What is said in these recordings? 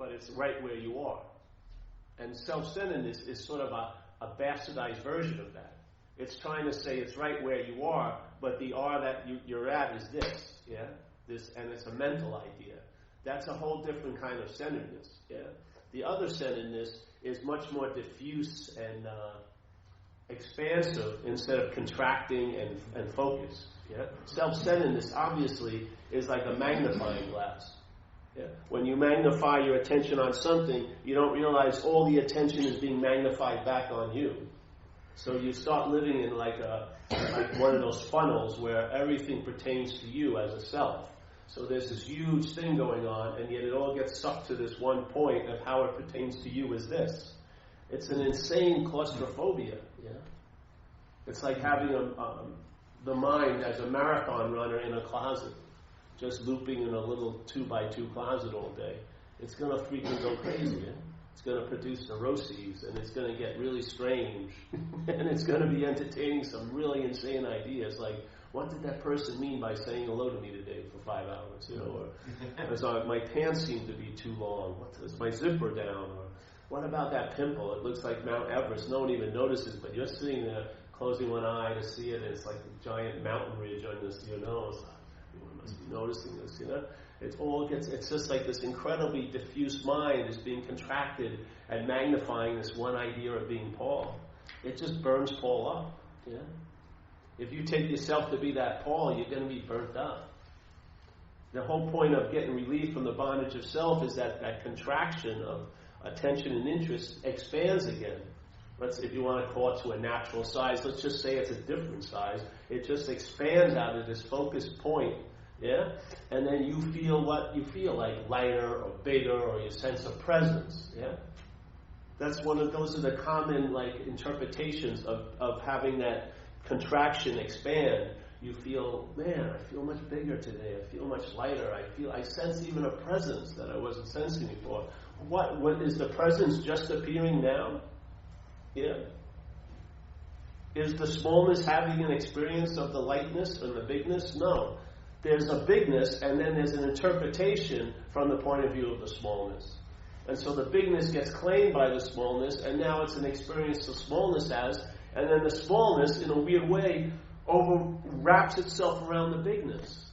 but it's right where you are. And self-centeredness is sort of a bastardized version of that. It's trying to say it's right where you are, but the are that you're at is this, yeah? This, and it's a mental idea. That's a whole different kind of centeredness, yeah? The other centeredness is much more diffuse and expansive instead of contracting and focused, yeah? Self-centeredness, obviously, is like a magnifying glass. Yeah. When you magnify your attention on something, you don't realize all the attention is being magnified back on you. So you start living in like one of those funnels where everything pertains to you as a self. So there's this huge thing going on, and yet it all gets sucked to this one point of how it pertains to you as this. It's an insane claustrophobia. Yeah, it's like having the mind as a marathon runner in a closet, just looping in a little 2x2 closet all day. It's going to freaking go crazy. Yeah? It's going to produce neuroses, and it's going to get really strange, and it's going to be entertaining some really insane ideas, like, what did that person mean by saying hello to me today for 5 hours? You know, or my pants seem to be too long. Is my zipper down? Or what about that pimple? It looks like Mount Everest. No one even notices, but you're sitting there closing one eye to see it, and it's like a giant mountain ridge on your nose. Everyone must be noticing this, you know? It's just like this incredibly diffuse mind is being contracted and magnifying this one idea of being Paul. It just burns Paul up, yeah? If you take yourself to be that Paul, you're going to be burnt up. The whole point of getting relief from the bondage of self is that contraction of attention and interest expands again. If you want to call it to a natural size, let's just say it's a different size. It just expands out of this focused point, yeah? And then you feel what you feel, like lighter or bigger, or your sense of presence, yeah? Those are the common interpretations of having that contraction expand. You feel, man, I feel much bigger today. I feel much lighter. I sense even a presence that I wasn't sensing before. What is the presence just appearing now? Yeah. Is the smallness having an experience of the lightness and the bigness? No. There's a bigness, and then there's an interpretation from the point of view of the smallness. And so the bigness gets claimed by the smallness, and now it's an experience the smallness has, and then the smallness, in a weird way, wraps itself around the bigness.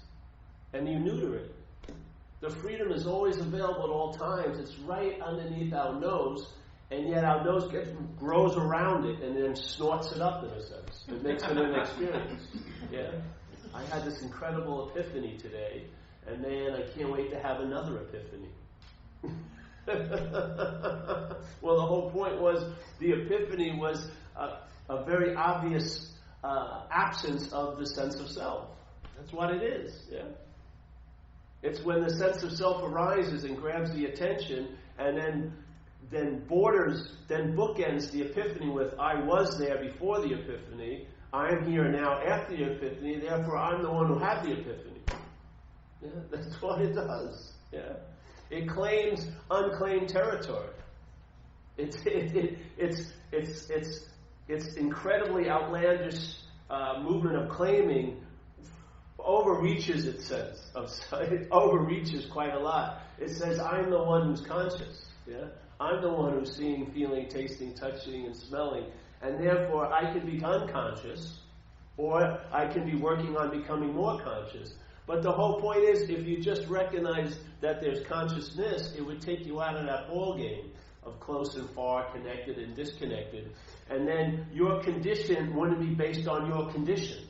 And you neuter it. The freedom is always available at all times. It's right underneath our nose, and yet our nose grows around it and then snorts it up in a sense. It makes it an experience. Yeah? I had this incredible epiphany today, and man, I can't wait to have another epiphany. Well, the whole point was, the epiphany was a very obvious absence of the sense of self. That's what it is, yeah? It's when the sense of self arises and grabs the attention, and then bookends the epiphany with, I was there before the epiphany, I am here now after the epiphany, therefore I'm the one who had the epiphany. Yeah, that's what it does. Yeah, it claims unclaimed territory. It's incredibly outlandish movement of claiming overreaches, it says. It overreaches quite a lot. It says, I'm the one who's conscious. Yeah, I'm the one who's seeing, feeling, tasting, touching, and smelling. And therefore, I can be unconscious, or I can be working on becoming more conscious. But the whole point is, if you just recognize that there's consciousness, it would take you out of that ball game of close and far, connected and disconnected. And then your condition wouldn't be based on your condition.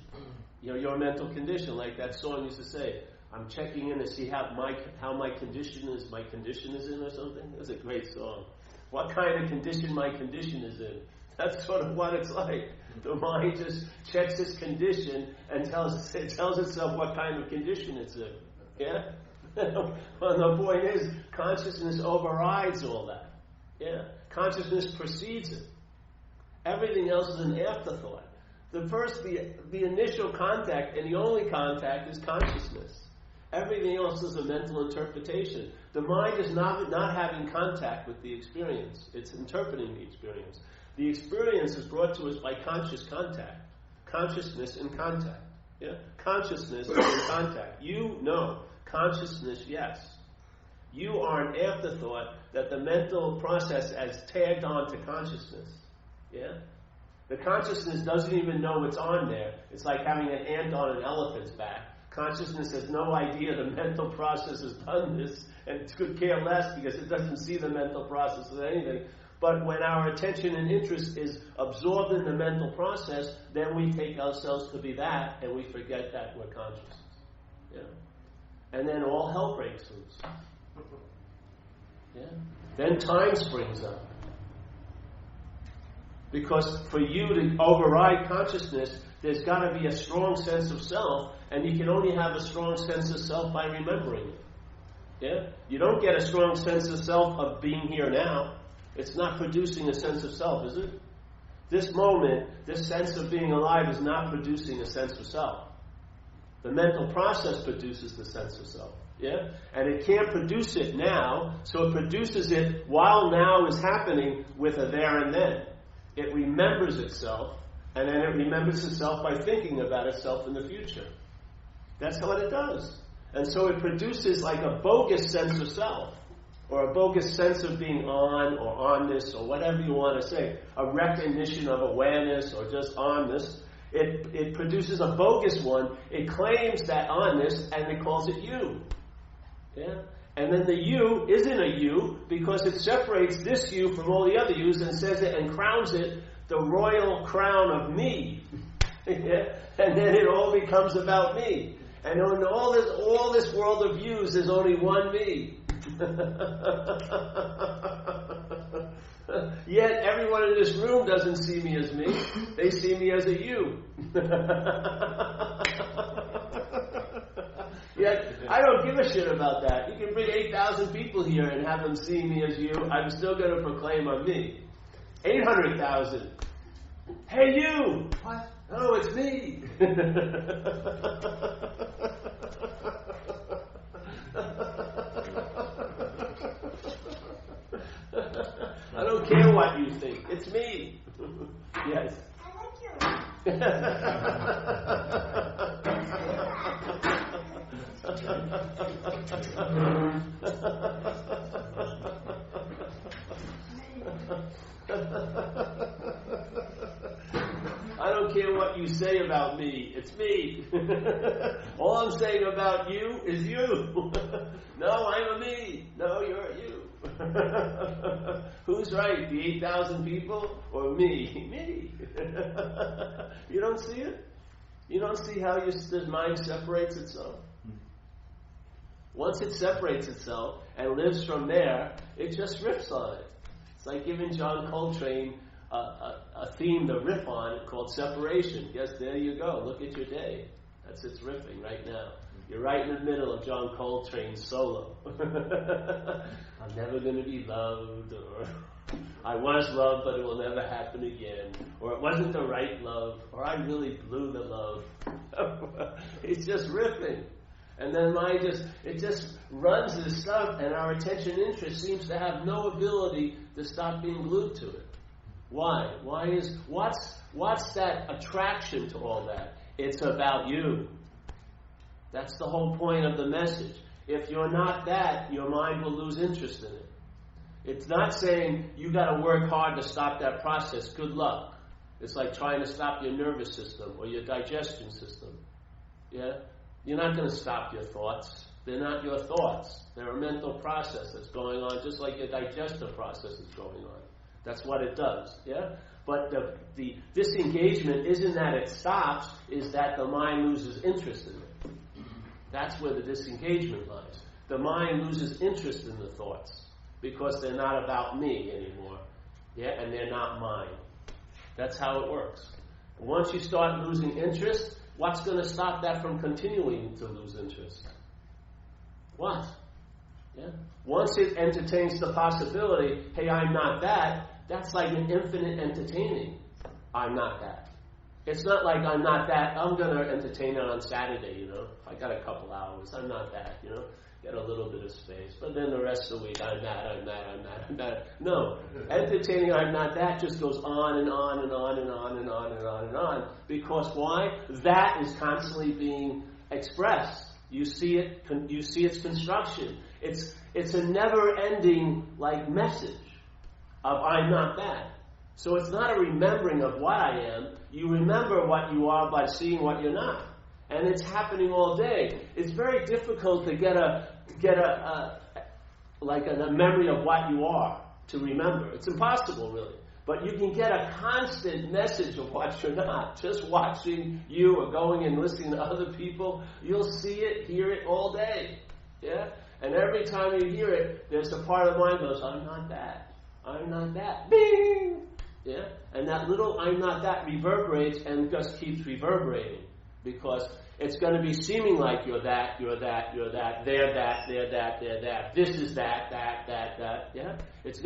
You know, your mental condition, like that song used to say, I'm checking in to see how my condition is in, or something. That's a great song. What kind of condition my condition is in. That's sort of what it's like. The mind just checks its condition and tells itself what kind of condition it's in. Yeah? Well, the point is, consciousness overrides all that. Yeah? Consciousness precedes it. Everything else is an afterthought. The initial contact, and the only contact, is consciousness. Everything else is a mental interpretation. The mind is not having contact with the experience. It's interpreting the experience. The experience is brought to us by conscious contact. Consciousness in contact. Yeah? Consciousness in contact. You know. Consciousness, yes. You are an afterthought that the mental process has tagged on to consciousness. Yeah? The consciousness doesn't even know it's on there. It's like having an ant on an elephant's back. Consciousness has no idea the mental process has done this, and it could care less because it doesn't see the mental process as anything. But when our attention and interest is absorbed in the mental process, then we take ourselves to be that, and we forget that we're conscious. Yeah? And then all hell breaks loose. Yeah? Then time springs up. Because for you to override consciousness, there's got to be a strong sense of self, and you can only have a strong sense of self by remembering it. Yeah? You don't get a strong sense of self of being here now. It's not producing a sense of self, is it? This moment, this sense of being alive is not producing a sense of self. The mental process produces the sense of self. Yeah? And it can't produce it now, so it produces it while now is happening with a there and then. It remembers itself, and then it remembers itself by thinking about itself in the future. That's what it does. And so it produces like a bogus sense of self, or a bogus sense of being on, or onness, or whatever you want to say. A recognition of awareness, or just onness. It produces a bogus one. It claims that onness, and it calls it you. Yeah? And then the you isn't a you because it separates this you from all the other yous and says it and crowns it the royal crown of me. Yeah? And then it all becomes about me. And in all this world of yous, there's only one me. Yet everyone in this room doesn't see me as me. They see me as a you. Yet I don't give a shit about that. You can bring 8,000 people here and have them see me as you. I'm still going to proclaim I'm me. 800,000. Hey you! What? Oh, it's me. I don't care what you think. It's me. Yes. I like your I don't care what you say about me. It's me. All I'm saying about you is you. No, I'm a me. No, you're a you. Who's right? The 8,000 people or me? Me. You don't see it? You don't see how the mind separates itself? Once it separates itself and lives from there, it just riffs on it. It's like giving John Coltrane a theme to riff on called separation. Yes, there you go. Look at your day. That's its riffing right now. You're right in the middle of John Coltrane's solo. I'm never going to be loved, or I was loved, but it will never happen again, or it wasn't the right love, or I really blew the love. It's just riffing. And then mind just runs this stuff, and our attention interest seems to have no ability to stop being glued to it. Why? What's that attraction to all that? It's about you. That's the whole point of the message. If you're not that, your mind will lose interest in it. It's not saying you got to work hard to stop that process. Good luck. It's like trying to stop your nervous system or your digestion system. Yeah? You're not going to stop your thoughts. They're not your thoughts. They're a mental process that's going on, just like your digestive process is going on. That's what it does. Yeah? But the disengagement isn't that it stops, is that the mind loses interest in it. That's where the disengagement lies. The mind loses interest in the thoughts because they're not about me anymore. Yeah? And they're not mine. That's how it works. Once you start losing interest, what's going to stop that from continuing to lose interest? What? Yeah? Once it entertains the possibility, hey, I'm not that, that's like an infinite entertaining. I'm not that. It's not like I'm not that, I'm going to entertain it on Saturday, If I got a couple hours, I'm not that, Get a little bit of space. But then the rest of the week, I'm that. No. Entertaining I'm not that just goes on and on and on and on and on and on and on. Because why? That is constantly being expressed. You see it. You see its construction. It's a never-ending message of I'm not that. So it's not a remembering of what I am. You remember what you are by seeing what you're not, and it's happening all day. It's very difficult to get a memory of what you are to remember. It's impossible, really. But you can get a constant message of what you're not. Just watching you or going and listening to other people, you'll see it, hear it all day. Yeah? And every time you hear it, there's a part of the mind that goes, I'm not that. I'm not that. Bing! Yeah? And that little I'm not that reverberates and just keeps reverberating. Because it's going to be seeming like you're that, you're that, you're that, they're that, they're that, they're that. This is that, that. Yeah? It's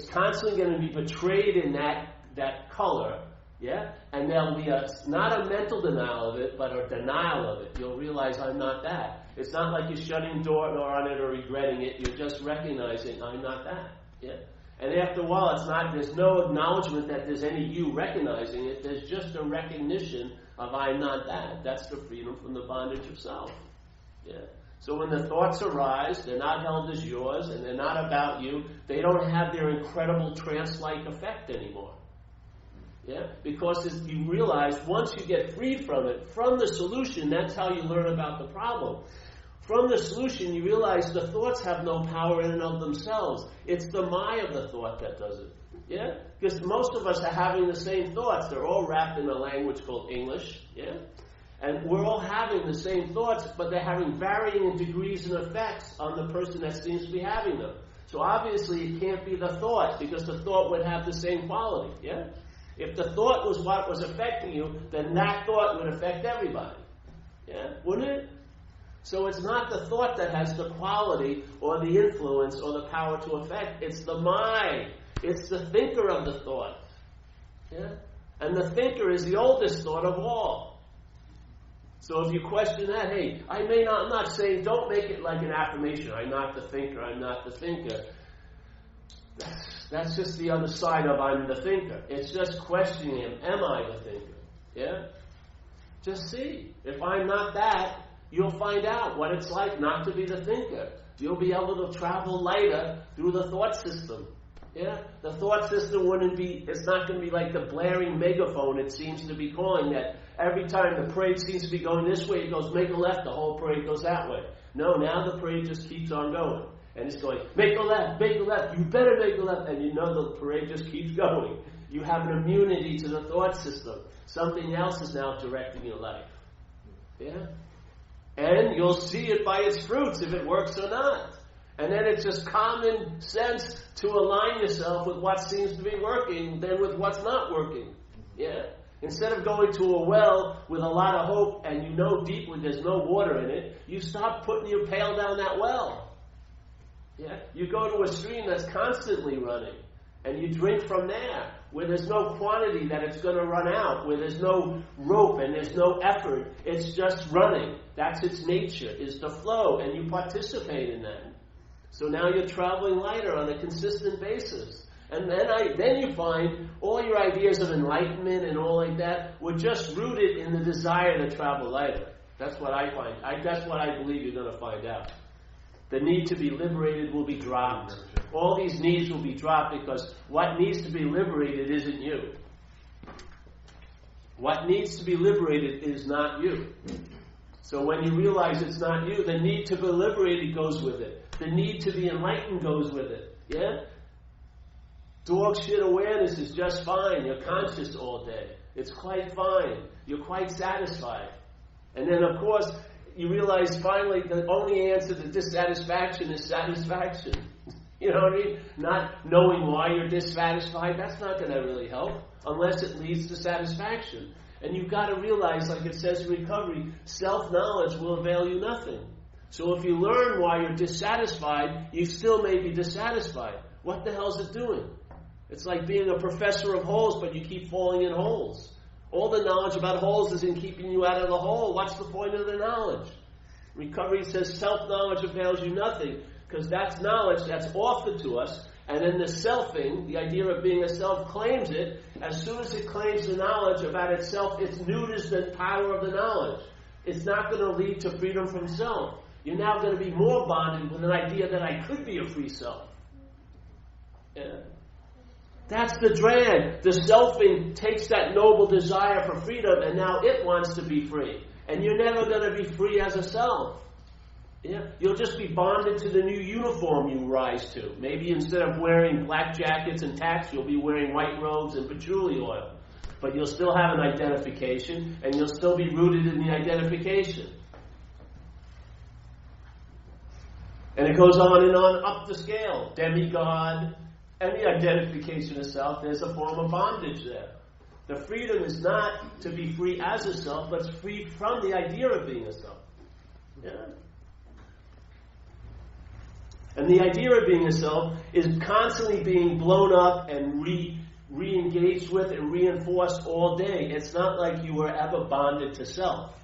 constantly going to be betrayed in that color, yeah? And there'll be not a mental denial of it, but a denial of it. You'll realize I'm not that. It's not like you're shutting the door on it or regretting it. You're just recognizing I'm not that, yeah? And after a while, there's no acknowledgement that there's any you recognizing it. There's just a recognition of I'm not that. That's the freedom from the bondage of self, yeah? So when the thoughts arise, they're not held as yours, and they're not about you. They don't have their incredible trance-like effect anymore. Yeah? Because you realize once you get freed from it, from the solution, that's how you learn about the problem. From the solution, you realize the thoughts have no power in and of themselves. It's the Maya of the thought that does it. Yeah? Because most of us are having the same thoughts. They're all wrapped in a language called English. Yeah? And we're all having the same thoughts, but they're having varying degrees and effects on the person that seems to be having them. So obviously it can't be the thought, because the thought would have the same quality, yeah? If the thought was what was affecting you, then that thought would affect everybody, yeah? Wouldn't it? So it's not the thought that has the quality or the influence or the power to affect. It's the mind. It's the thinker of the thought, yeah? And the thinker is the oldest thought of all. So if you question that, hey, I'm not saying, don't make it like an affirmation. I'm not the thinker, I'm not the thinker. That's just the other side of I'm the thinker. It's just questioning him, am I the thinker? Yeah? Just see. If I'm not that, you'll find out what it's like not to be the thinker. You'll be able to travel lighter through the thought system. Yeah? The thought system it's not going to be like the blaring megaphone it seems to be calling that every time the parade seems to be going this way, it goes make a left, the whole parade goes that way. No, now the parade just keeps on going. And it's going, make a left, you better make a left. And you know the parade just keeps going. You have an immunity to the thought system. Something else is now directing your life. Yeah? And you'll see it by its fruits if it works or not. And then it's just common sense to align yourself with what seems to be working than with what's not working. Yeah? Instead of going to a well with a lot of hope and you know deeply there's no water in it, you stop putting your pail down that well. Yeah? You go to a stream that's constantly running and you drink from there where there's no quantity that it's going to run out, where there's no rope and there's no effort. It's just running. That's its nature, is to flow, and you participate in that. So now you're traveling lighter on a consistent basis. And then you find all your ideas of enlightenment and all like that were just rooted in the desire to travel lighter. That's what I find. That's what I believe you're going to find out. The need to be liberated will be dropped. All these needs will be dropped because what needs to be liberated isn't you. What needs to be liberated is not you. So when you realize it's not you, the need to be liberated goes with it. The need to be enlightened goes with it. Yeah? Dog shit awareness is just fine. You're conscious all day. It's quite fine. You're quite satisfied. And then, of course, you realize finally the only answer to dissatisfaction is satisfaction. You know what I mean? Not knowing why you're dissatisfied, that's not going to really help unless it leads to satisfaction. And you've got to realize, like it says in recovery, self-knowledge will avail you nothing. So if you learn why you're dissatisfied, you still may be dissatisfied. What the hell is it doing? It's like being a professor of holes, but you keep falling in holes. All the knowledge about holes isn't keeping you out of the hole. What's the point of the knowledge? Recovery says self-knowledge avails you nothing, because that's knowledge that's offered to us, and then the selfing, the idea of being a self, claims it. As soon as it claims the knowledge about itself, it neuters the power of the knowledge. It's not going to lead to freedom from self. You're now going to be more bonded with an idea that I could be a free self. Yeah. That's the drag. The selfing takes that noble desire for freedom, and now it wants to be free. And you're never going to be free as a self. Yeah? You'll just be bonded to the new uniform you rise to. Maybe instead of wearing black jackets and tacks, you'll be wearing white robes and patchouli oil. But you'll still have an identification, and you'll still be rooted in the identification. And it goes on and on up the scale. Demigod, any identification of self, there's a form of bondage there. The freedom is not to be free as a self, but it's free from the idea of being a self. Yeah? And the idea of being a self is constantly being blown up and re-engaged with and reinforced all day. It's not like you were ever bonded to self.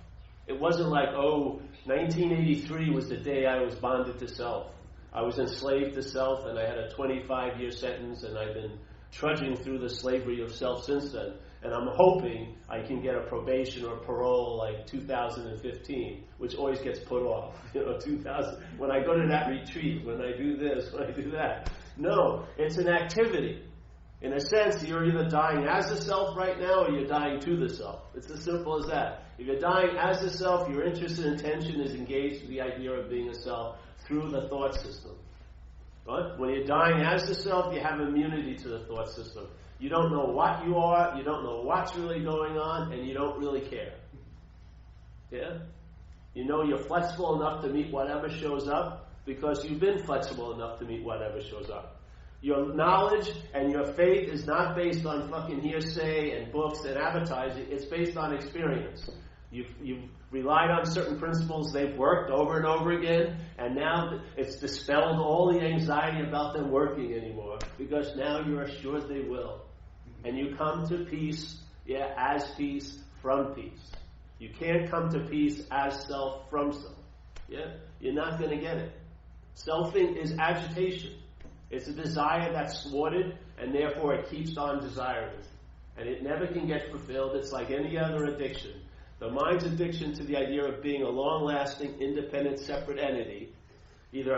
It wasn't like, 1983 was the day I was bonded to self. I was enslaved to self, and I had a 25-year sentence, and I've been trudging through the slavery of self since then. And I'm hoping I can get a probation or parole like 2015, which always gets put off. 2000. When I go to that retreat, when I do this, when I do that. No, it's an activity. In a sense, you're either dying as a self right now, or you're dying to the self. It's as simple as that. If you're dying as a self, your interest and intention is engaged with the idea of being a self through the thought system. Right? When you're dying as the self, you have immunity to the thought system. You don't know what you are, you don't know what's really going on, and you don't really care. Yeah? You know you're flexible enough to meet whatever shows up because you've been flexible enough to meet whatever shows up. Your knowledge and your faith is not based on fucking hearsay and books and advertising. It's based on experience. You've relied on certain principles. They've worked over and over again. And now it's dispelled all the anxiety about them working anymore. Because now you're assured they will. And you come to peace, as peace from peace. You can't come to peace as self from self. Yeah? You're not going to get it. Selfing is agitation. It's a desire that's thwarted, and therefore it keeps on desiring it. And it never can get fulfilled. It's like any other addiction. The mind's addiction to the idea of being a long-lasting, independent, separate entity, either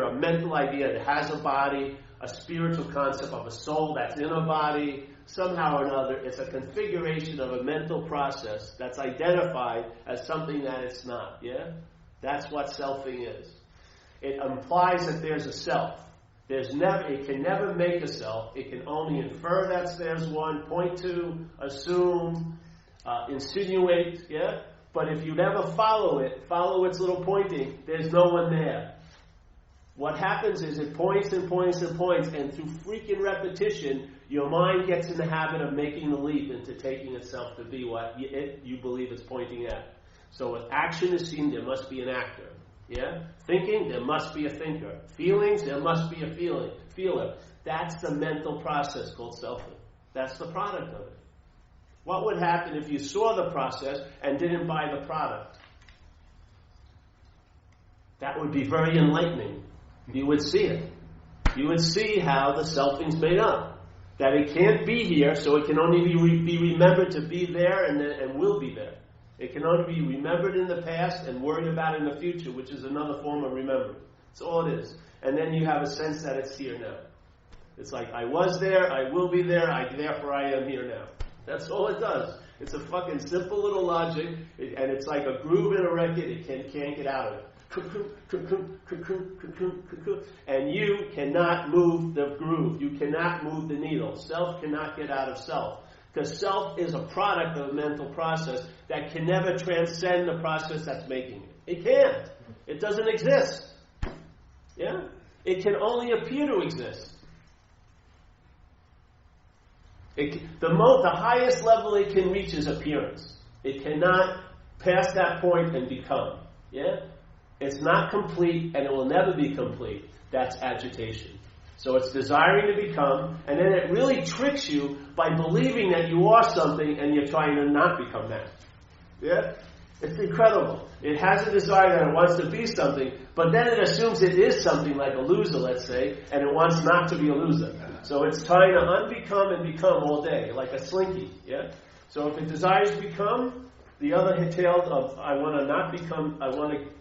a mental idea that has a body, a spiritual concept of a soul that's in a body, somehow or another, it's a configuration of a mental process that's identified as something that it's not. Yeah? That's what selfing is. It implies that there's a self. It can never make a self. It can only infer that there's one, point to, assume, insinuate, yeah? But if you never follow its little pointing, there's no one there. What happens is it points and points and points, and through freaking repetition, your mind gets in the habit of making the leap into taking itself to be what you believe it's pointing at. So if action is seen, there must be an actor. Yeah? Thinking, there must be a thinker. Feelings, there must be a feeler. That's the mental process called selfing. That's the product of it. What would happen if you saw the process and didn't buy the product? That would be very enlightening. You would see it. You would see how the selfing's made up. That it can't be here, so it can only be remembered to be there and will be there. It can only be remembered in the past and worried about in the future, which is another form of remembering. That's all it is. And then you have a sense that it's here now. It's like, I was there, I will be there, therefore I am here now. That's all it does. It's a fucking simple little logic, and it's like a groove in a record, it can't get out of it. And you cannot move the groove. You cannot move the needle. Self cannot get out of self. Because self is a product of a mental process that can never transcend the process that's making it. It can't. It doesn't exist. Yeah? It can only appear to exist. The highest level it can reach is appearance. It cannot pass that point and become. Yeah? It's not complete, and it will never be complete. That's agitation. So it's desiring to become, and then it really tricks you by believing that you are something and you're trying to not become that. Yeah? It's incredible. It has a desire that it wants to be something, but then it assumes it is something like a loser, let's say, and it wants not to be a loser. So it's trying to unbecome and become all day, like a slinky. Yeah? So if it desires to become, The other tail of I want to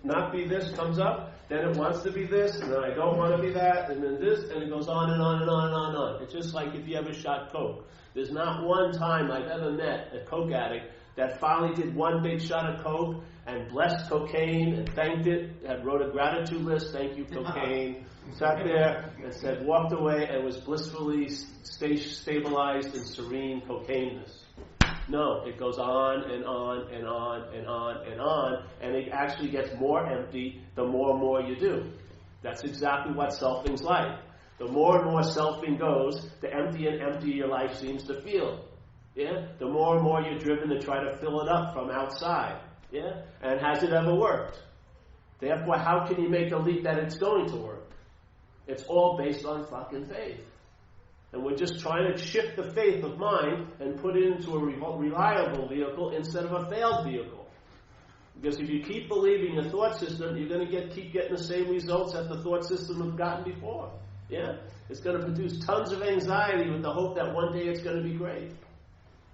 not be this comes up. Then it wants to be this, and then I don't want to be that, and then this, and it goes on and on and on and on and on. It's just like if you ever shot coke. There's not one time I've ever met a coke addict that finally did one big shot of coke and blessed cocaine and thanked it, and wrote a gratitude list, thank you cocaine, sat there and said, walked away and was blissfully stabilized in serene cocaineness. No, it goes on and on and on and on and on, and it actually gets more empty the more and more you do. That's exactly what selfing's like. The more and more selfing goes, the emptier and emptier your life seems to feel. Yeah? The more and more you're driven to try to fill it up from outside. Yeah? And has it ever worked? Therefore, how can you make a leap that it's going to work? It's all based on fucking faith. And we're just trying to shift the faith of mind and put it into a reliable vehicle instead of a failed vehicle. Because if you keep believing the thought system, you're going to keep getting the same results that the thought system has gotten before. Yeah? It's going to produce tons of anxiety with the hope that one day it's going to be great.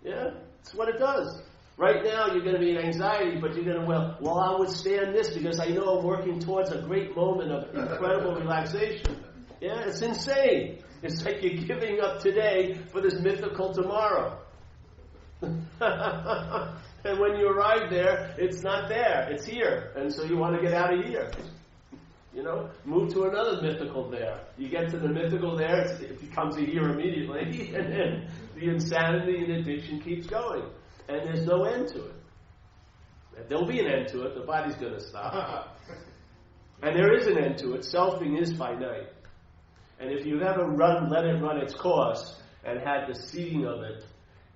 Yeah? That's what it does. Right now you're going to be in anxiety, but you're going to, well, I'll withstand this because I know I'm working towards a great moment of incredible relaxation. Yeah? It's insane. It's like you're giving up today for this mythical tomorrow. And when you arrive there, it's not there. It's here. And so you want to get out of here. You know, move to another mythical there. You get to the mythical there, it becomes a here immediately. And then the insanity and addiction keeps going. And there's no end to it. There'll be an end to it. The body's going to stop. And there is an end to it. Selfing is finite. And if you've ever let it run its course and had the seeding of it,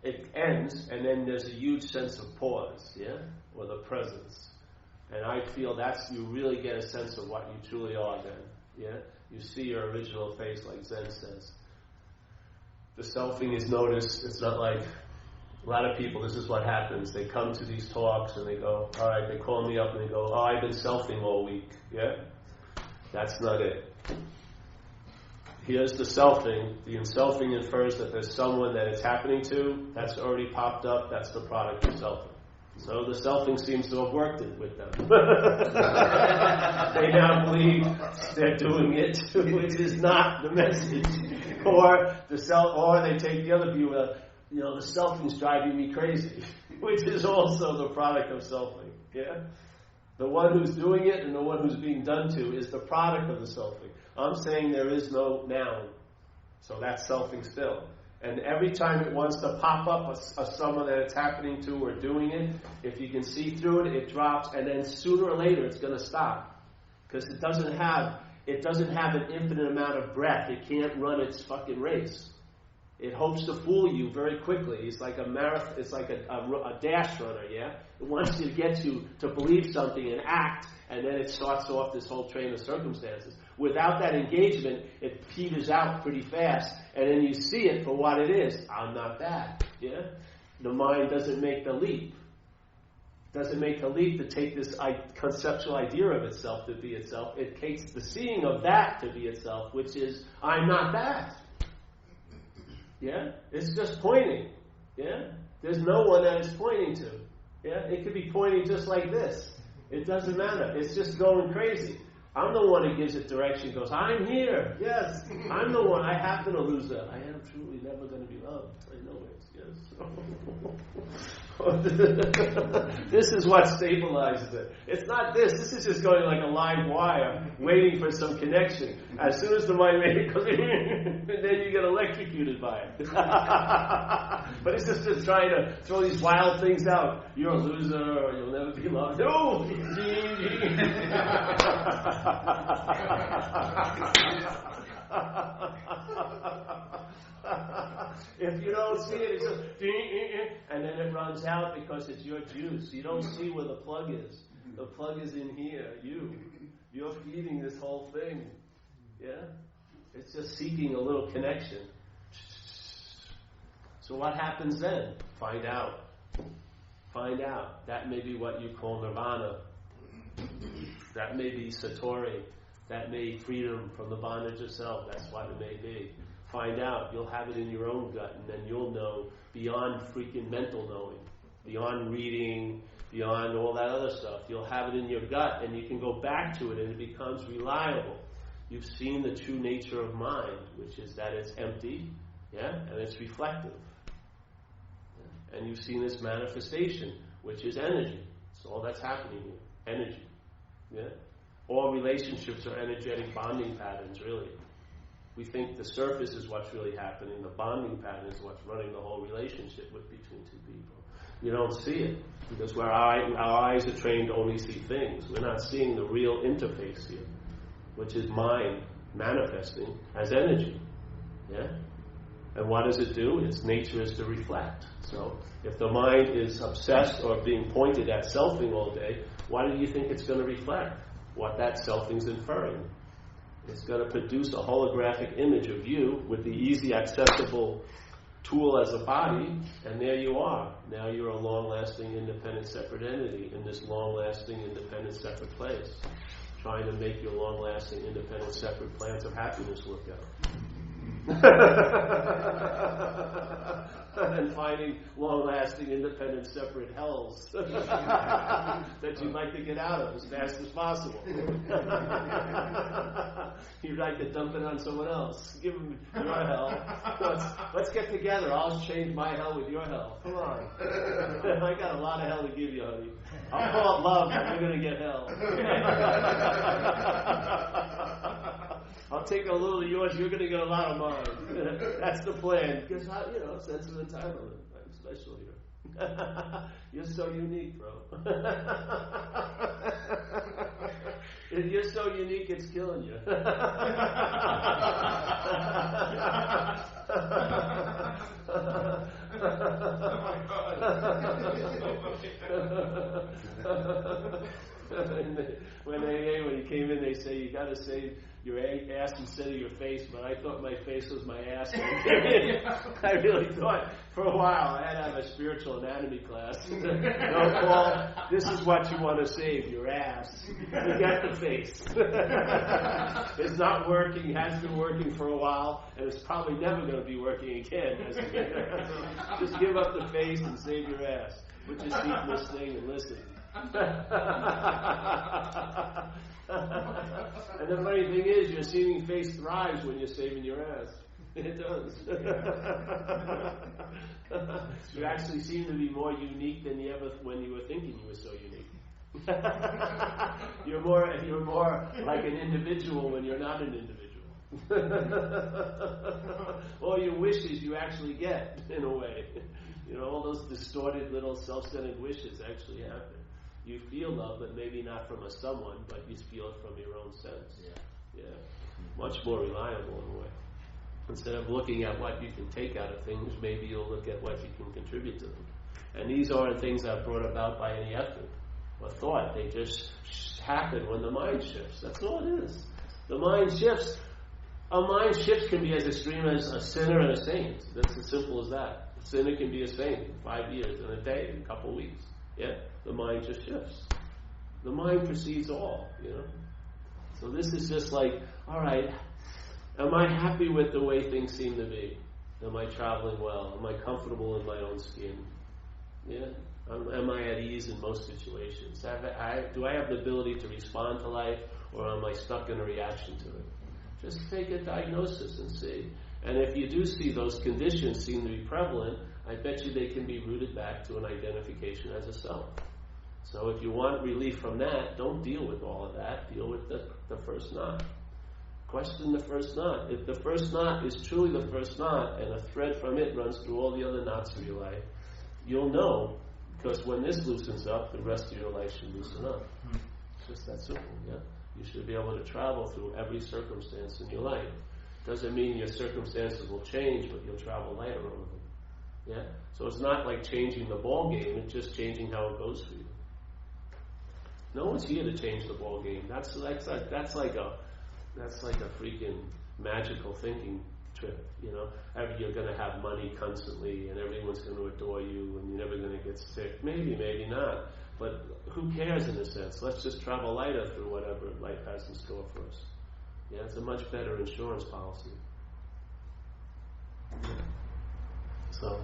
it ends, and then there's a huge sense of pause, yeah? Or the presence. And I feel you really get a sense of what you truly are then, yeah? You see your original face, like Zen says. The selfing is noticed. It's not like a lot of people, this is what happens. They come to these talks and they go, all right, they call me up and they go, oh, I've been selfing all week, yeah? That's not it. Here's the selfing. The selfing infers that there's someone that it's happening to. That's already popped up. That's the product of selfing. So the selfing seems to have worked it with them. They now believe they're doing it, which is not the message. Or they take the other view of, the selfing's driving me crazy, which is also the product of selfing. Yeah? The one who's doing it and the one who's being done to is the product of the selfing. I'm saying there is no noun. So that's selfing still. And every time it wants to pop up someone that it's happening to or doing it, if you can see through it, it drops, and then sooner or later it's going to stop. Because it doesn't have an infinite amount of breath. It can't run its fucking race. It hopes to fool you very quickly. It's like a marathon. It's like a dash runner, yeah? It wants you to get you to believe something and act, and then it starts off this whole train of circumstances. Without that engagement, it peters out pretty fast, and then you see it for what it is. I'm not that, yeah? The mind doesn't make the leap. Doesn't make the leap to take this conceptual idea of itself to be itself. It takes the seeing of that to be itself, which is, I'm not that. Yeah? It's just pointing. Yeah? There's no one that it's pointing to. Yeah? It could be pointing just like this. It doesn't matter. It's just going crazy. I'm the one who gives it direction, goes, I'm here. Yes. I'm the one. I have been a loser. I am truly never going to be loved. I know it. Yes. This is what stabilizes it. It's not this. This is just going like a live wire, waiting for some connection. As soon as the mind goes, and then you get electrocuted by it. But it's just trying to throw these wild things out. You're a loser, or you'll never be loved. Oh! If you don't see it, it's just and then it runs out because it's your juice. You don't see where the plug is. The plug is in here. You're feeding this whole thing. Yeah? It's just seeking a little connection. So what happens then? Find out. Find out. That may be what you call nirvana. That may be satori. That may be freedom from the bondage of self. That's what it may be. Find out. You'll have it in your own gut, and then you'll know beyond freaking mental knowing, beyond reading, beyond all that other stuff. You'll have it in your gut, and you can go back to it, and it becomes reliable. You've seen the true nature of mind, which is that it's empty, and it's reflective. Yeah? And you've seen its manifestation, which is energy. That's all that's happening here. Energy. Yeah? All relationships are energetic bonding patterns, really. We think the surface is what's really happening. The bonding pattern is what's running the whole relationship between two people. You don't see it because our eyes are trained to only see things. We're not seeing the real interface here, which is mind manifesting as energy. Yeah? And what does it do? Its nature is to reflect. So if the mind is obsessed or being pointed at selfing all day, what do you think it's going to reflect? What that selfing's inferring. It's going to produce a holographic image of you with the easy accessible tool as a body, and there you are. Now you're a long-lasting, independent, separate entity in this long-lasting, independent, separate place, trying to make your long-lasting, independent, separate plans of happiness work out. And finding long-lasting, independent, separate hells that you'd like to get out of as fast as possible. You'd like to dump it on someone else. Give them your hell. Let's get together. I'll change my hell with your hell. Come on. I got a lot of hell to give you, honey. I'll call it love, but you're going to get hell. I'll take a little of yours, you're going to get a lot of mine. That's the plan. Because, sense of entitlement. I'm special here. You're so unique, bro. You're so unique, it's killing you. When you came in, they say you got to save your ass instead of your face, but I thought my face was my ass. I really thought for a while I had to have a spiritual anatomy class. No, Paul, this is what you want to save, your ass. Forget the face. It's not working, it has been working for a while, and it's probably never going to be working again. Just give up the face and save your ass. Put your seat in this thing and listen. And the funny thing is, your seeming face thrives when you're saving your ass. It does. You actually seem to be more unique than you ever when you were thinking you were so unique. You're more like an individual when you're not an individual. All your wishes you actually get, in a way. All those distorted little self-centered wishes actually happen. You feel love, but maybe not from a someone, but you feel it from your own sense. Yeah. Much more reliable in a way. Instead of looking at what you can take out of things, maybe you'll look at what you can contribute to them. And these aren't things that are brought about by any effort or thought. They just happen when the mind shifts. That's all it is. The mind shifts. A mind shift can be as extreme as a sinner and a saint. That's as simple as that. A sinner can be a saint in 5 years, in a day, in a couple of weeks. Yeah, the mind just shifts. The mind perceives all, So this is just like, all right, am I happy with the way things seem to be? Am I traveling well? Am I comfortable in my own skin? Yeah. Am I at ease in most situations? Do I have the ability to respond to life, or am I stuck in a reaction to it? Just take a diagnosis and see. And if you do see those conditions seem to be prevalent, I bet you they can be rooted back to an identification as a self. So if you want relief from that, don't deal with all of that. Deal with the first knot. Question the first knot. If the first knot is truly the first knot, and a thread from it runs through all the other knots of your life, you'll know, because when this loosens up, the rest of your life should loosen up. It's just that simple, yeah? You should be able to travel through every circumstance in your life. Doesn't mean your circumstances will change, but you'll travel lighter over them. Yeah? So it's not like changing the ball game, it's just changing how it goes for you. No one's here to change the ball game. That's like a freaking magical thinking trip, You're going to have money constantly, and everyone's going to adore you, and you're never going to get sick. Maybe, maybe not. But who cares in a sense? Let's just travel lighter through whatever life has in store for us. Yeah, it's a much better insurance policy. So,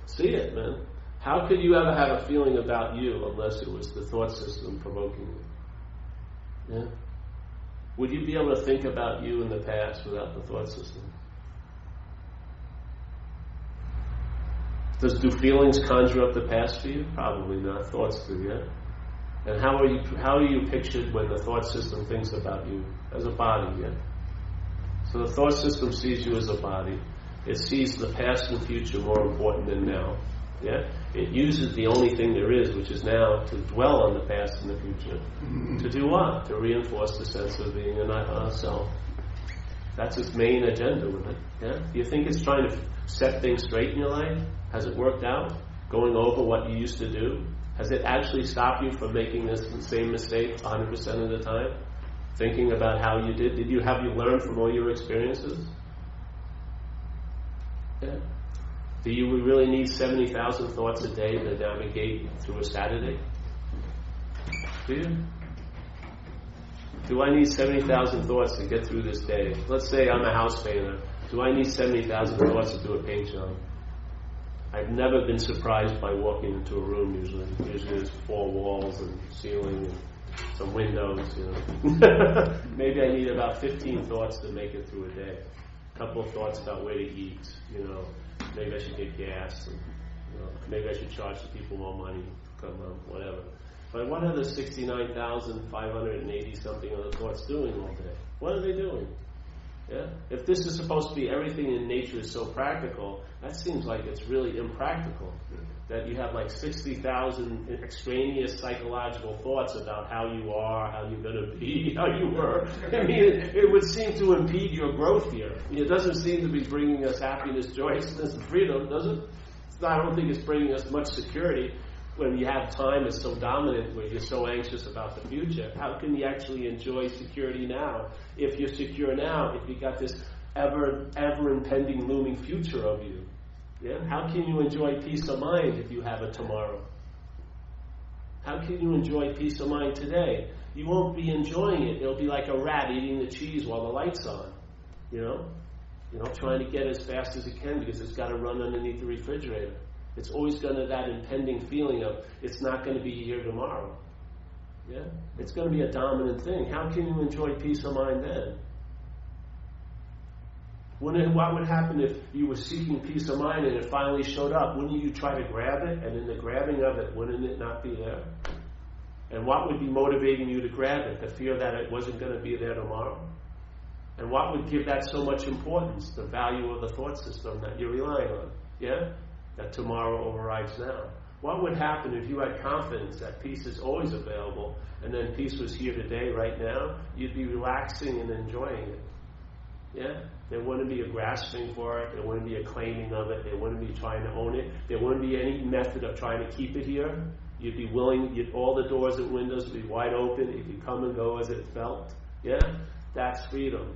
see it, man. How could you ever have a feeling about you unless it was the thought system provoking you? Yeah? Would you be able to think about you in the past without the thought system? Do feelings conjure up the past for you? Probably not. Thoughts do, yeah? And how are you pictured when the thought system thinks about you? As a body, yeah? So the thought system sees you as a body. It sees the past and future more important than now. Yeah? It uses the only thing there is, which is now, to dwell on the past and the future. To do what? To reinforce the sense of being a self. That's its main agenda with it. Yeah? Do you think it's trying to set things straight in your life? Has it worked out? Going over what you used to do? Has it actually stopped you from making this same mistake 100% of the time? Thinking about how you did? Have you learned from all your experiences? Yeah. Do you really need 70,000 thoughts a day to navigate through a Saturday? Do you? Do I need 70,000 thoughts to get through this day? Let's say I'm a house painter. Do I need 70,000 thoughts to do a paint job? I've never been surprised by walking into a room usually. Usually there's 4 walls and ceiling and some windows, you know. Maybe I need about 15 thoughts to make it through a day. A couple of thoughts about where to eat, you know. Maybe I should get gas, and, you know, maybe I should charge the people more money, whatever. But what are the 69,580 something other thoughts doing all day? What are they doing? Yeah? If this is supposed to be everything in nature is so practical, that seems like it's really impractical. That you have like 60,000 extraneous psychological thoughts about how you are, how you're going to be, how you were. I mean, it would seem to impede your growth here. It doesn't seem to be bringing us happiness, joyousness, and freedom, does it? I don't think it's bringing us much security when you have time is so dominant, where you're so anxious about the future. How can you actually enjoy security now? If you're secure now, if you got this ever impending looming future of you, yeah? How can you enjoy peace of mind if you have a tomorrow? How can you enjoy peace of mind today? You won't be enjoying it. It'll be like a rat eating the cheese while the light's on, you know, trying to get as fast as it can because it's got to run underneath the refrigerator. It's always going to that impending feeling of it's not going to be here tomorrow. Yeah? It's going to be a dominant thing. How can you enjoy peace of mind then? What would happen if you were seeking peace of mind and it finally showed up? Wouldn't you try to grab it? And in the grabbing of it, wouldn't it not be there? And what would be motivating you to grab it? The fear that it wasn't going to be there tomorrow? And what would give that so much importance? The value of the thought system that you're relying on. Yeah? That tomorrow overrides now. What would happen if you had confidence that peace is always available and then peace was here today, right now? You'd be relaxing and enjoying it. Yeah? There wouldn't be a grasping for it. There wouldn't be a claiming of it. There wouldn't be trying to own it. There wouldn't be any method of trying to keep it here. You'd be willing, all the doors and windows would be wide open. It could come and go as it felt. Yeah? That's freedom.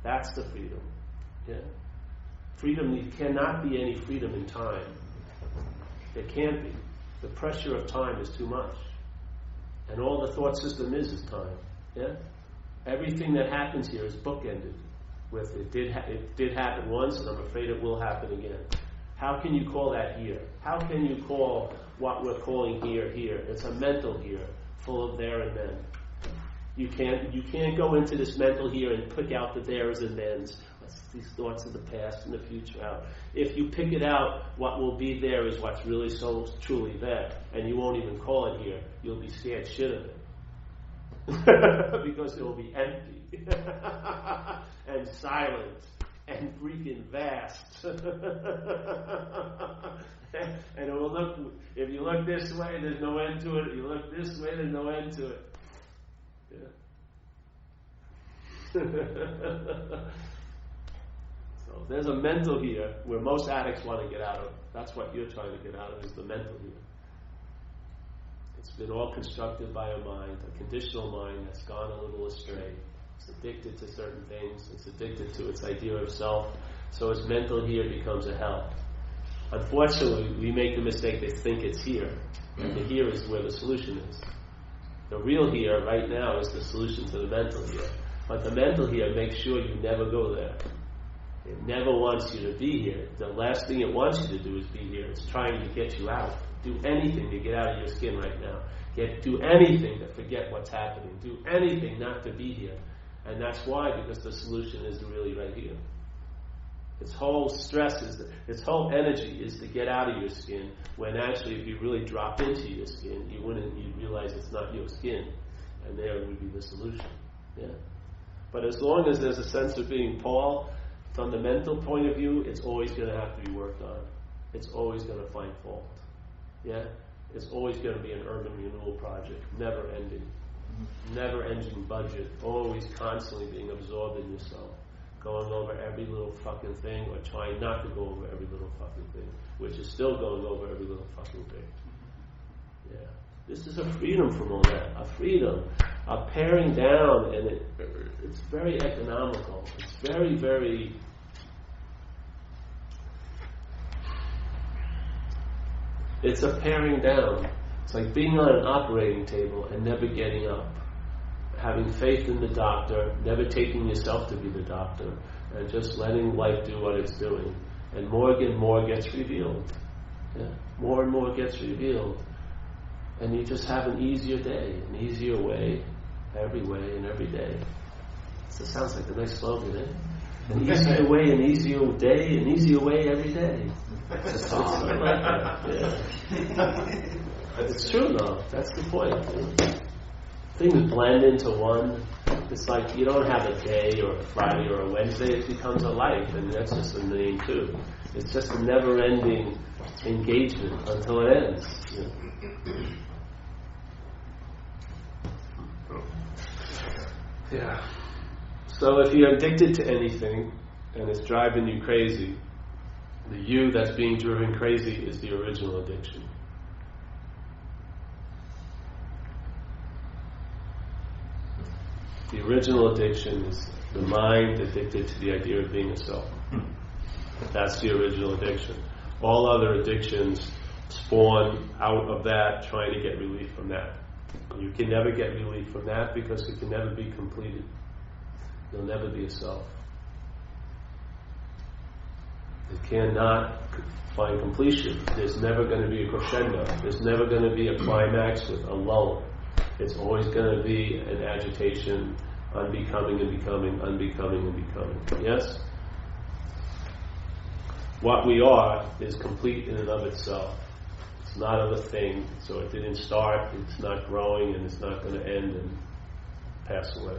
That's the freedom. Yeah? Freedom, there cannot be any freedom in time. There can't be. The pressure of time is too much. And all the thought system is time. Yeah? Everything that happens here is bookended with it did happen once, and I'm afraid it will happen again. How can you call that here? How can you call what we're calling here? It's a mental here, full of there and then. You can't go into this mental here and pick out the there's and thens. These thoughts of the past and the future out. If you pick it out, what will be there is what's really so truly there, and you won't even call it here. You'll be scared shit of it. Because it will be empty and silent and freaking vast. And it will look, if you look this way, there's no end to it. If you look this way, there's no end to it. Yeah. So there's a mental here where most addicts want to get out of. That's what you're trying to get out of, is the mental here. It's been all constructed by a mind, a conditional mind that's gone a little astray. It's addicted to certain things. It's addicted to its idea of self. So its mental here becomes a hell. Unfortunately, we make the mistake to think it's here. And the here is where the solution is. The real here, right now, is the solution to the mental here. But the mental here makes sure you never go there. It never wants you to be here. The last thing it wants you to do is be here. It's trying to get you out. Do anything to get out of your skin right now. Do anything to forget what's happening. Do anything not to be here. And that's why, because the solution is really right here. Its whole stress its whole energy is to get out of your skin, when actually if you really drop into your skin, you'd realize it's not your skin. And there would be the solution. Yeah. But as long as there's a sense of being Paul, from the mental point of view, it's always going to have to be worked on. It's always going to find fault. Yeah? It's always going to be an urban renewal project, never ending. Never ending budget, always constantly being absorbed in yourself. Going over every little fucking thing, or trying not to go over every little fucking thing, which is still going over every little fucking thing. Yeah. This is a freedom from all that. A freedom. A paring down, and it's very economical. It's very, very... It's a paring down. It's like being on an operating table and never getting up. Having faith in the doctor, never taking yourself to be the doctor, and just letting life do what it's doing. And more gets revealed. Yeah? More and more gets revealed. And you just have an easier day, an easier way and every day. This sounds like a nice slogan, eh? An easier way, an easier day, an easier way every day. It's something like that. Yeah. It's true though, that's the point. Things blend into one. It's like you don't have a day or a Friday or a Wednesday, it becomes a life, and that's just the name too. It's just a never-ending engagement until it ends. You know? Yeah. So if you're addicted to anything and it's driving you crazy, the you that's being driven crazy is the original addiction. The original addiction is the mind addicted to the idea of being a self. That's the original addiction. All other addictions spawn out of that, trying to get relief from that. You can never get relief from that because it can never be completed. You'll never be a self. You cannot find completion. There's never going to be a crescendo. There's never going to be a climax with a lull. It's always going to be an agitation, unbecoming and becoming, unbecoming and becoming. Yes? What we are is complete in and of itself. It's not of a thing, so it didn't start, it's not growing, and it's not going to end and pass away.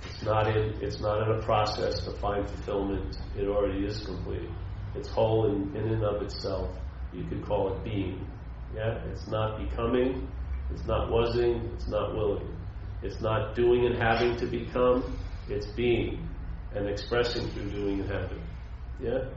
It's not in a process to find fulfillment. It already is complete. It's whole in and of itself. You could call it being. Yeah? It's not becoming, it's not wasing, it's not willing. It's not doing and having to become, it's being and expressing through doing and having. Yeah?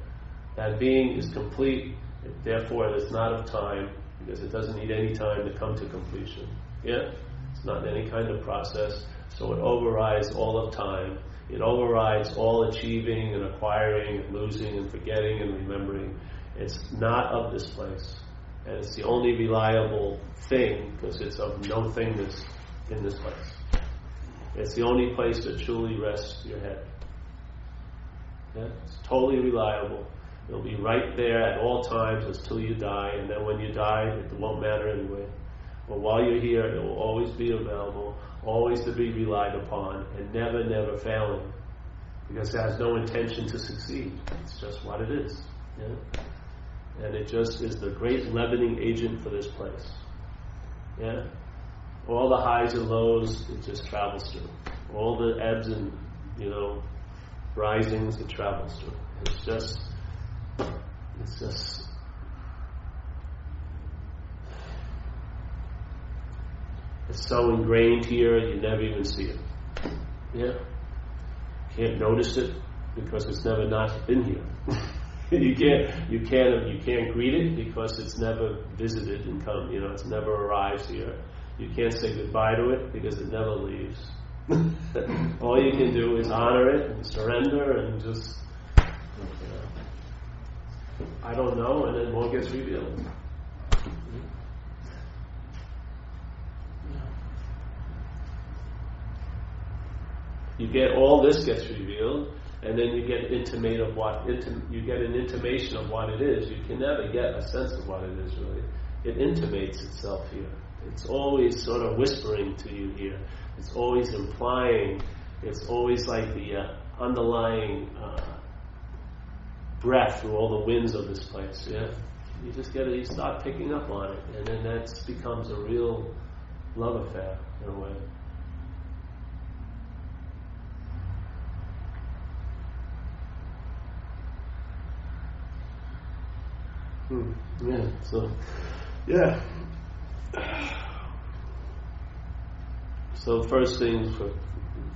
That being is complete, therefore it is not of time, because it doesn't need any time to come to completion. Yeah? It's not any kind of process, so it overrides all of time. It overrides all achieving and acquiring and losing and forgetting and remembering. It's not of this place. And it's the only reliable thing, because it's of no thingness in this place. It's the only place that truly rests your head. Yeah? It's totally reliable. It'll be right there at all times until you die, and then when you die, it won't matter anyway. But while you're here, it will always be available, always to be relied upon, and never, never failing. Because it has no intention to succeed. It's just what it is. Yeah? And it just is the great leavening agent for this place. Yeah? All the highs and lows, it just travels through. All the ebbs and, risings, it travels through. It's just it's so ingrained here, you never even see it. Yeah? Can't notice it because it's never not been here. You can't greet it because it's never visited and come. It's never arrives here. You can't say goodbye to it because it never leaves. All you can do is honor it and surrender and just, I don't know, and then more gets revealed. You get all this gets revealed, and then you get you get an intimation of what it is. You can never get a sense of what it is really. It intimates itself here. It's always sort of whispering to you here. It's always implying. It's always like the underlying breath through all the winds of this place. Yeah, you start picking up on it, and then that becomes a real love affair in a way. Yeah. So, yeah. So first thing for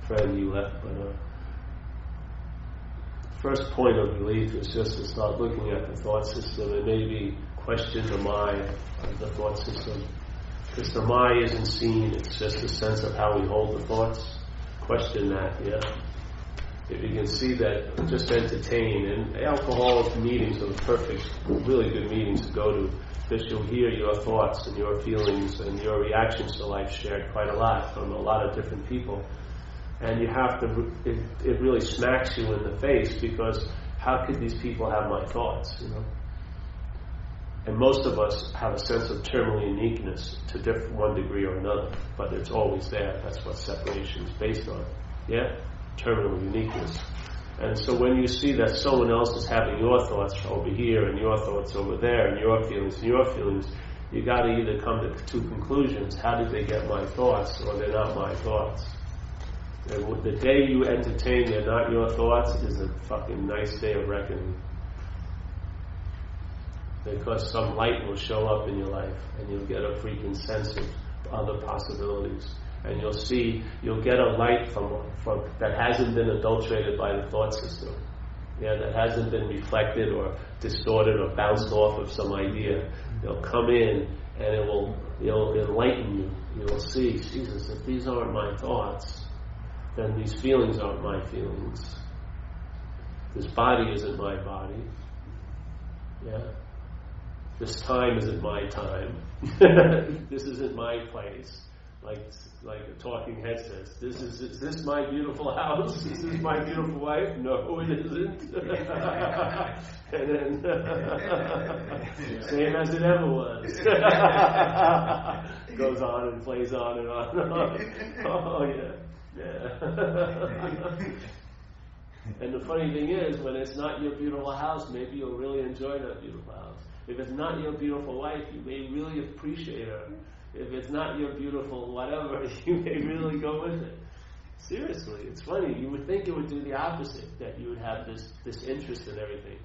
Fred, you left, but first point of relief is just to start looking at the thought system and maybe question the mind of the thought system. Because the mind isn't seen, it's just a sense of how we hold the thoughts. Question that, yeah. If you can see that, just entertain. And alcoholic meetings are the perfect, really good meetings to go to, because you'll hear your thoughts and your feelings and your reactions to life shared quite a lot from a lot of different people. And you have to, it really smacks you in the face, because how could these people have my thoughts, you know? And most of us have a sense of terminal uniqueness to one degree or another, but it's always there. That's what separation is based on. Yeah? Terminal uniqueness. And so when you see that someone else is having your thoughts over here and your thoughts over there and your feelings, you got to either come to two conclusions. How did they get my thoughts, or they're not my thoughts? And the day you entertain they're not your thoughts is a fucking nice day of reckoning. Because some light will show up in your life and you'll get a freaking sense of other possibilities. And you'll get a light from that hasn't been adulterated by the thought system. Yeah, that hasn't been reflected or distorted or bounced off of some idea. It'll come in and it'll enlighten you. You'll see, Jesus, if these aren't my thoughts, then these feelings aren't my feelings. This body isn't my body. Yeah. This time isn't my time. This isn't my place. Like a talking head says, is this my beautiful house? Is this my beautiful wife? No, it isn't. And then, same as it ever was. Goes on and plays on and on and on. Oh, yeah. And the funny thing is, when it's not your beautiful house, maybe you'll really enjoy that beautiful house. If it's not your beautiful wife, you may really appreciate her. If it's not your beautiful whatever, you may really go with it. Seriously, it's funny. You would think it would do the opposite, that you would have this interest in everything.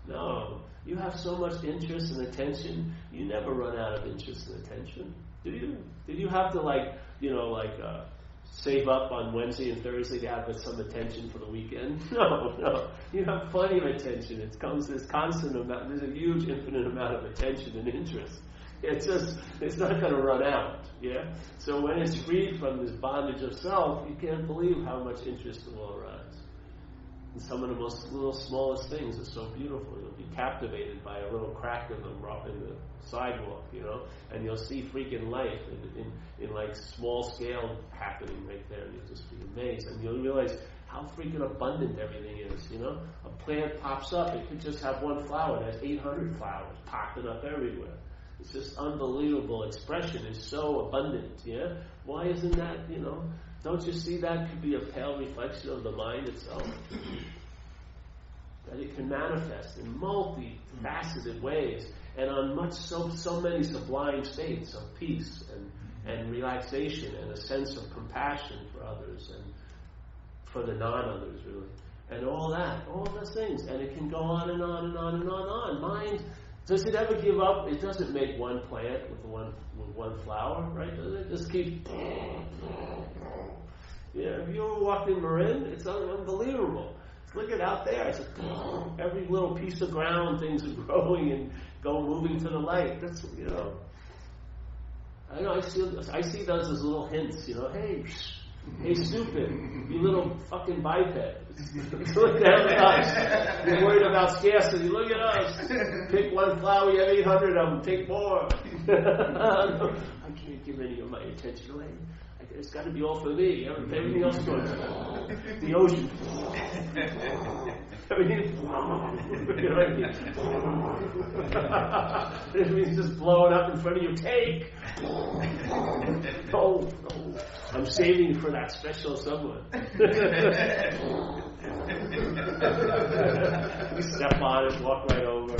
No, you have so much interest and attention, you never run out of interest and attention. Did you have to save up on Wednesday and Thursday to have some attention for the weekend? No. You have plenty of attention. There's constant amount. There's a huge, infinite amount of attention and interest. It's not going to run out. Yeah. So when it's freed from this bondage of self, you can't believe how much interest will arise. And some of the little smallest things are so beautiful. You'll be captivated by a little crack in the sidewalk, you know, and you'll see freaking life in like small scale happening right there. You'll just be amazed, and you'll realize how freaking abundant everything is. You know, a plant pops up. It could just have one flower. It has 800 flowers popping up everywhere. It's just unbelievable. Expression is so abundant. Yeah, why isn't that? You know, don't you see that could be a pale reflection of the mind itself? That it can manifest in multifaceted ways and on so many sublime states of peace and relaxation and a sense of compassion for others and for the non-others, really, and all those things, and it can go on and on and on and on. Mind, does it ever give up? It doesn't make one plant with one flower, right? Does it just keep? Yeah, if you ever walked in Marin, it's unbelievable. Look at out there. It's like, every little piece of ground, things are growing and moving to the light. That's, you know. I know. I see those as little hints. You know, hey, stupid, you little fucking biped. Look down at us. You're worried about scarcity. Look at us. Pick one flower. You have 800 of them. Take more. I can't give any of my attention away. It's got to be all for me. Everything else goes. The ocean. It means just blowing up in front of you. Take. No, I'm saving for that special someone. We step on it, walk right over.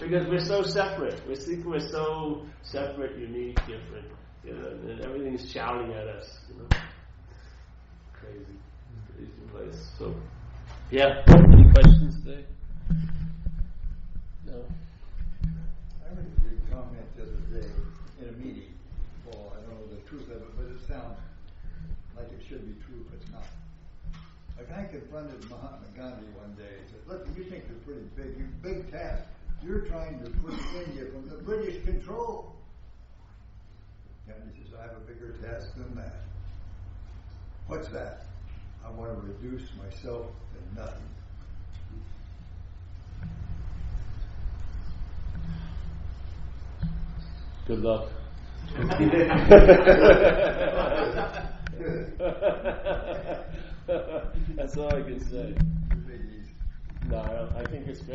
Because we're so separate. We think we're so separate, unique, different. And everything's shouting at us. Crazy place. So, yeah. Any questions today? No. I made a big comment the other day in a meeting. Well, I don't know the truth of it, but it sounds like it should be true, but it's not. A guy confronted Mahatma Gandhi one day and said, "Look, you think you're pretty big. You're big task. You're trying to push India from the British control." Gandhi says, "I have a bigger task than that." "What's that?" "I want to reduce myself to nothing." Good luck. That's all I can say. No, I think it's